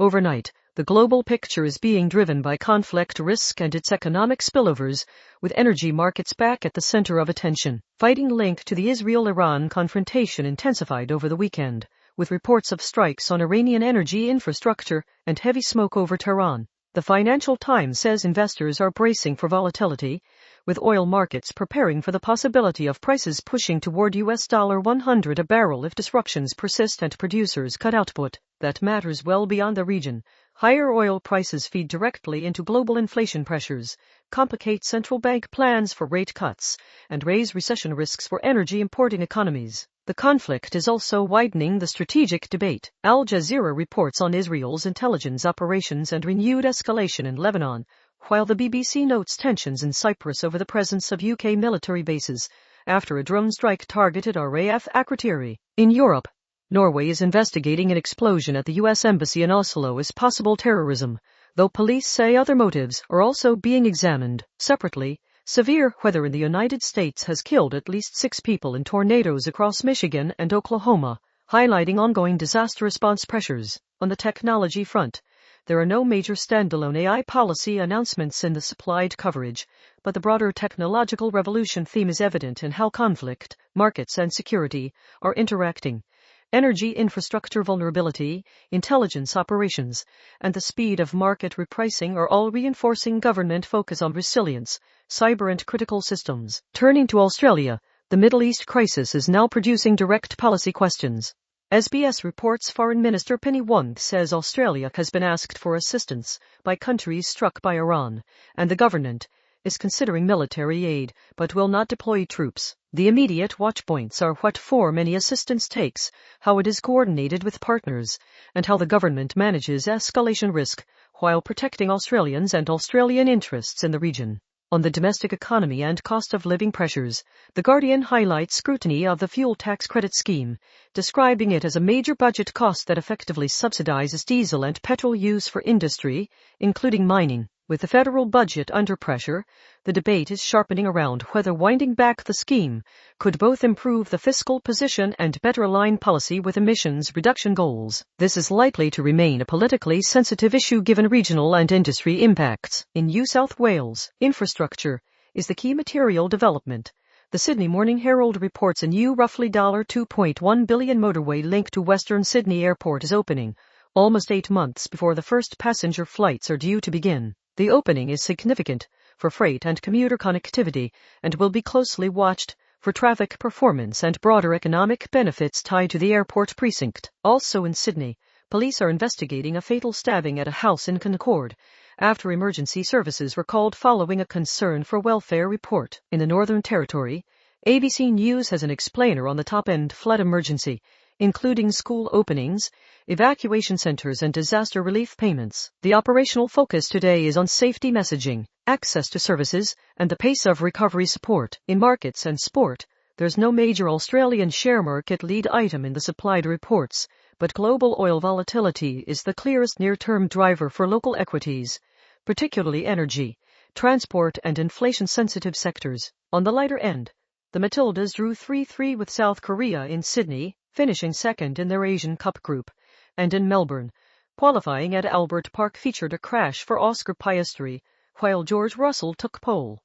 Overnight, the global picture is being driven by conflict risk and its economic spillovers, with energy markets back at the center of attention. Fighting linked to the Israel-Iran confrontation intensified over the weekend, with reports of strikes on Iranian energy infrastructure and heavy smoke over Tehran. The Financial Times says investors are bracing for volatility, with oil markets preparing for the possibility of prices pushing toward $100 a barrel if disruptions persist and producers cut output. That matters well beyond the region. Higher oil prices feed directly into global inflation pressures, complicate central bank plans for rate cuts, and raise recession risks for energy-importing economies. The conflict is also widening the strategic debate. Al Jazeera reports on Israel's intelligence operations and renewed escalation in Lebanon, while the BBC notes tensions in Cyprus over the presence of UK military bases after a drone strike targeted RAF Akrotiri. In Europe, Norway is investigating an explosion at the U.S. Embassy in Oslo as possible terrorism, though police say other motives are also being examined. Separately, severe weather in the United States has killed at least 6 people in tornadoes across Michigan and Oklahoma, highlighting ongoing disaster response pressures. On the technology front, there are no major standalone AI policy announcements in the supplied coverage, but the broader technological revolution theme is evident in how conflict, markets, and security are interacting. Energy infrastructure vulnerability, intelligence operations, and the speed of market repricing are all reinforcing government focus on resilience, cyber and critical systems. Turning to Australia, the Middle East crisis is now producing direct policy questions. SBS reports Foreign Minister Penny Wong says Australia has been asked for assistance by countries struck by Iran, and the government is considering military aid, but will not deploy troops. The immediate watchpoints are what form any assistance takes, how it is coordinated with partners, and how the government manages escalation risk while protecting Australians and Australian interests in the region. On the domestic economy and cost of living pressures, The Guardian highlights scrutiny of the fuel tax credit scheme, describing it as a major budget cost that effectively subsidizes diesel and petrol use for industry, including mining. With the federal budget under pressure, the debate is sharpening around whether winding back the scheme could both improve the fiscal position and better align policy with emissions reduction goals. This is likely to remain a politically sensitive issue given regional and industry impacts. In New South Wales, infrastructure is the key material development. The Sydney Morning Herald reports a new roughly $2.1 billion motorway link to Western Sydney Airport is opening, almost 8 months before the first passenger flights are due to begin. The opening is significant for freight and commuter connectivity and will be closely watched for traffic performance and broader economic benefits tied to the airport precinct. Also in Sydney, police are investigating a fatal stabbing at a house in Concord after emergency services were called following a concern for welfare report. In the Northern Territory, ABC News has an explainer on the top-end flood emergency, including school openings, evacuation centers, and disaster relief payments. The operational focus today is on safety messaging, access to services, and the pace of recovery support. In markets and sport, there's no major Australian share market lead item in the supplied reports, but global oil volatility is the clearest near-term driver for local equities, particularly energy, transport, and inflation-sensitive sectors. On the lighter end, the Matildas drew 3-3 with South Korea in Sydney, finishing second in their Asian Cup group, and in Melbourne, qualifying at Albert Park featured a crash for Oscar Piastri, while George Russell took pole.